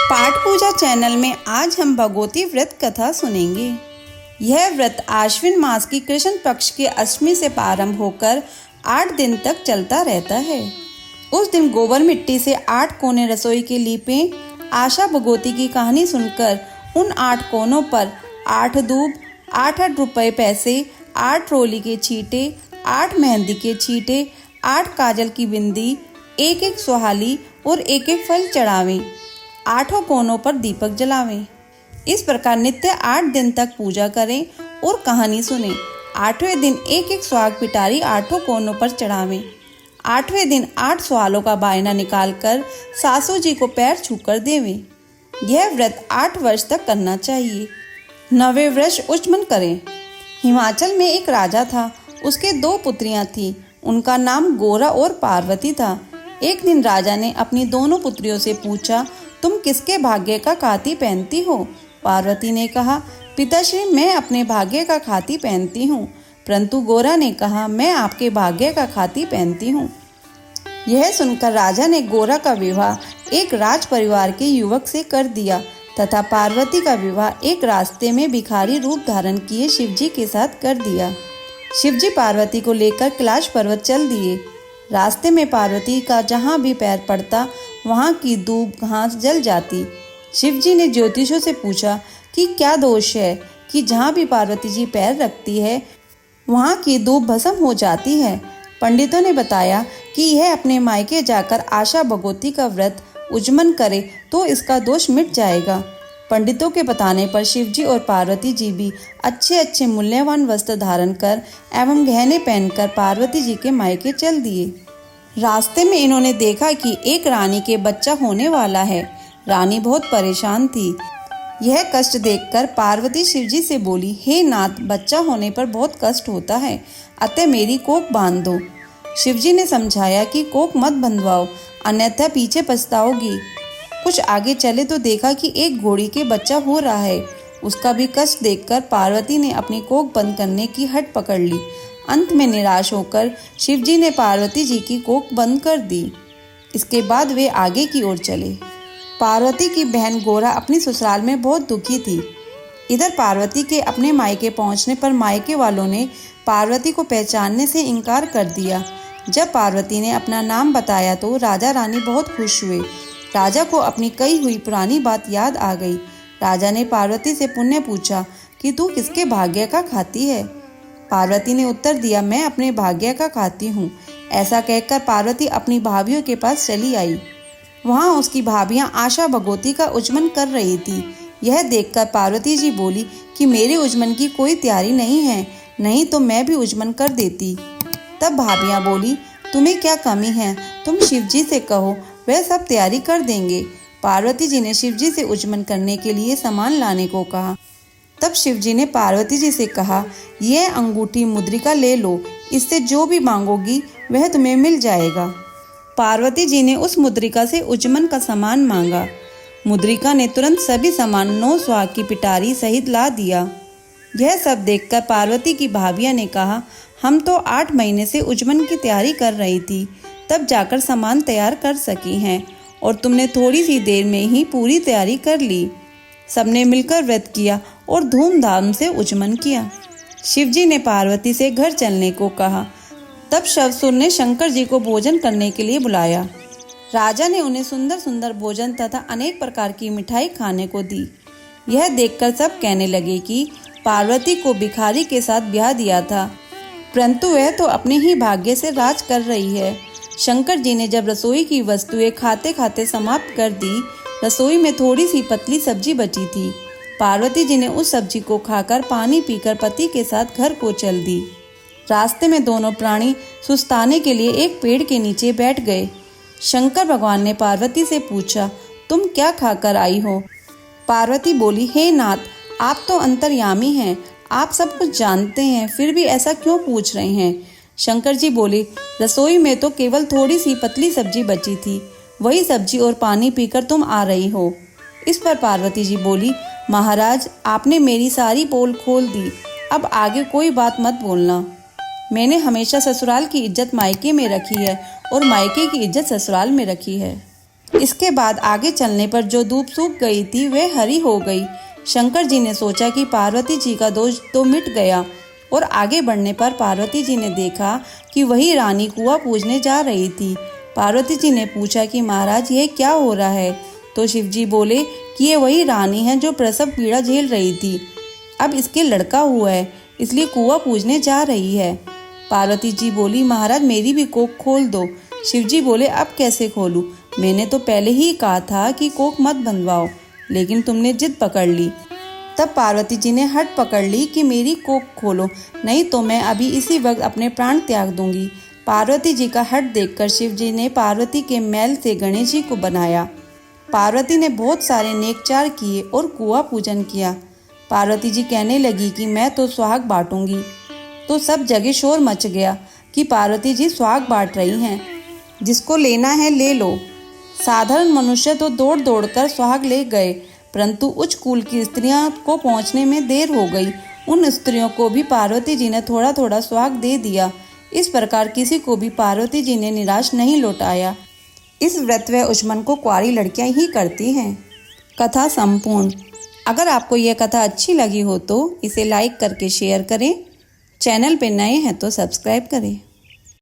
पाठ पूजा चैनल में आज हम भगवती व्रत कथा सुनेंगे। यह व्रत आश्विन मास की कृष्ण पक्ष की अष्टमी से प्रारंभ होकर 8 दिन तक चलता रहता है। उस दिन गोबर मिट्टी से 8 कोने रसोई के लीपें। आशा भगवती की कहानी सुनकर उन 8 कोनों पर 8 दूब, 8-8 रुपए पैसे, 8 रोली के छींटे, 8 मेहंदी के छींटे, 8 काजल की बिंदी, 1-1 सुहाली और 1-1 फल चढ़ावें। 8 कोनों पर दीपक जलावें। इस प्रकार नित्य 8 दिन तक पूजा करें और कहानी सुनें। 8वें दिन 1-1 सुहाग पिटारी 8 कोनों पर चढ़ावें। 8वें दिन 8 सुहालों का बायना निकालकर सासू जी को पैर छूकर देवें। यह व्रत 8 वर्ष तक करना चाहिए। 9वें वर्ष उच्चमन करें। हिमाचल में एक राजा था। उसके 2 पुत्रियां थीं। उनका नाम गोरा और पार्वती था। एक दिन राजा ने अपनी दोनों पुत्रियों से पूछा, तुम किसके भाग्य का खाती पहनती हो? पार्वती ने कहा, पिताश्री मैं अपने भाग्य का खाती पहनती हूँ। परंतु गोरा ने कहा, मैं आपके भाग्य का खाती पहनती हूँ। यह सुनकर राजा ने गोरा का विवाह एक राज परिवार के युवक से कर दिया तथा पार्वती का विवाह एक रास्ते में भिखारी रूप धारण किए शिवजी के साथ कर दिया। शिवजी पार्वती को लेकर कैलाश पर्वत चल दिए। रास्ते में पार्वती का जहाँ भी पैर पड़ता वहाँ की दूब घास जल जाती। शिवजी ने ज्योतिषों से पूछा कि क्या दोष है कि जहाँ भी पार्वती जी पैर रखती है वहाँ की दूब भस्म हो जाती है। पंडितों ने बताया कि यह अपने मायके जाकर आशा भगवती का व्रत उज्जमन करे तो इसका दोष मिट जाएगा। पंडितों के बताने पर शिवजी और पार्वती जी भी अच्छे मूल्यवान वस्त्र धारण कर एवं गहने पहनकर पार्वती जी के मायके चल दिए। रास्ते में इन्होंने देखा कि एक रानी के बच्चा होने वाला है। रानी बहुत परेशान थी। यह कष्ट देखकर पार्वती शिवजी से बोली, हे नाथ, बच्चा होने पर बहुत कष्ट होता है, अतः मेरी कोख बांध दो। शिवजी ने समझाया कि कोख मत बंधवाओ, अन्यथा पीछे पछताओगी। कुछ आगे चले तो देखा कि एक घोड़ी के बच्चा हो रहा है। उसका भी कष्ट देखकर पार्वती ने अपनी कोख बंद करने की हट पकड़ ली। अंत में निराश होकर शिवजी ने पार्वती जी की कोख बंद कर दी। इसके बाद वे आगे की ओर चले। पार्वती की बहन गोरा अपनी ससुराल में बहुत दुखी थी। इधर पार्वती के अपने मायके पहुंचने पर मायके वालों ने पार्वती को पहचानने से इनकार कर दिया। जब पार्वती ने अपना नाम बताया तो राजा रानी बहुत खुश हुए। राजा को अपनी कही हुई पुरानी बात याद आ गई। राजा ने पार्वती से पुनः पूछा कि तू किसके भाग्य का खाती है? पार्वती ने उत्तर दिया, मैं अपने भाग्य का खाती हूँ। ऐसा कहकर पार्वती अपनी भाभियों के पास चली आई। वहाँ उसकी भाभियाँ आशा भगवती का उज्जमन कर रही थी। यह देखकर पार्वती जी बोली कि मेरे उज्जमन की कोई तैयारी नहीं है, नहीं तो मैं भी उज्जमन कर देती। तब भाभियाँ बोली, तुम्हें क्या कमी है, तुम शिवजी से कहो, वह सब तैयारी कर देंगे। पार्वती जी ने शिवजी से उज्जमन करने के लिए सामान लाने को कहा। तब शिवजी ने पार्वती जी से कहा, यह अंगूठी मुद्रिका ले लो, इससे जो भी मांगोगी वह तुम्हें मिल जाएगा। पार्वती जी ने उस मुद्रिका से उज्जमन का सामान मांगा। मुद्रिका ने तुरंत सभी सामान 9 सुहाग की पिटारी सहित ला दिया। यह सब देखकर पार्वती की भाभियाँ ने कहा, हम तो 8 महीने से उज्जमन की तैयारी कर रही थी, तब जाकर सामान तैयार कर सकी हैं और तुमने थोड़ी सी देर में ही पूरी तैयारी कर ली। सबने मिलकर व्रत किया और धूमधाम से उज्जमन किया। शिवजी ने पार्वती से घर चलने को कहा। तब शवसुर ने शंकर जी को भोजन करने के लिए बुलाया। राजा ने उन्हें सुंदर सुंदर भोजन तथा अनेक प्रकार की मिठाई खाने को दी। यह देखकर सब कहने लगे कि पार्वती को भिखारी के साथ ब्याह दिया था, परंतु वह तो अपने ही भाग्य से राज कर रही है। शंकर जी ने जब रसोई की वस्तुएं खाते खाते समाप्त कर दी, रसोई में थोड़ी सी पतली सब्जी बची थी। पार्वती जी ने उस सब्जी को खाकर पानी पीकर पति के साथ घर को चल दी। रास्ते में दोनों प्राणी सुस्ताने के लिए एक पेड़ के नीचे बैठ गए। शंकर भगवान ने पार्वती से पूछा, तुम क्या खाकर आई हो? पार्वती बोली, हे नाथ, आप तो अंतर्यामी हैं, आप सब कुछ जानते हैं, फिर भी ऐसा क्यों पूछ रहे हैं? शंकर जी बोले, रसोई में तो केवल थोड़ी सी पतली सब्जी बची थी, वही सब्जी और पानी पीकर तुम आ रही हो। इस पर पार्वती जी बोली, महाराज, आपने मेरी सारी पोल खोल दी, अब आगे कोई बात मत बोलना। मैंने हमेशा ससुराल की इज्जत मायके में रखी है और मायके की इज्जत ससुराल में रखी है। इसके बाद आगे चलने पर जो धूप सूख गई थी वह हरी हो गई। शंकर जी ने सोचा कि पार्वती जी का दोष तो मिट गया, और आगे बढ़ने पर पार्वती जी ने देखा कि वही रानी कुआं पूजने जा रही थी। पार्वती जी ने पूछा कि महाराज यह क्या हो रहा है? तो शिव जी बोले कि ये वही रानी है जो प्रसव पीड़ा झेल रही थी। अब इसके लड़का हुआ है, इसलिए कुआं पूजने जा रही है। पार्वती जी बोली महाराज मेरी भी कोख खोल दो। शिव जी बोले अब कैसे खोलूं? मैंने तो पहले ही कहा था कि कोख मत बनवाओ, लेकिन तुमने जिद पकड़ ली। तब पार्वती जी ने हट पकड़ ली कि मेरी कोख खोलो, नहीं तो मैं अभी इसी वक्त अपने प्राण त्याग दूंगी। पार्वती जी का हट देखकर शिव जी ने पार्वती के मैल से गणेश जी को बनाया। पार्वती ने बहुत सारे नेकचार किए और कुआं पूजन किया। पार्वती जी कहने लगी कि मैं तो सुहाग बांटूंगी। तो सब जगह शोर मच गया कि पार्वती जी सुहाग बांट रही हैं, जिसको लेना है ले लो। साधारण मनुष्य तो दौड़ दौड़ कर सुहाग ले गए, परंतु उच्च कुल की स्त्रियों को पहुंचने में देर हो गई। उन स्त्रियों को भी पार्वती जी ने थोड़ा थोड़ा सुहाग दे दिया। इस प्रकार किसी को भी पार्वती जी ने निराश नहीं लौटाया। इस व्रत व उचमन को कुंवारी लड़कियां ही करती हैं। कथा संपूर्ण। अगर आपको यह कथा अच्छी लगी हो तो इसे लाइक करके शेयर करें। चैनल पे नए हैं तो सब्सक्राइब करें।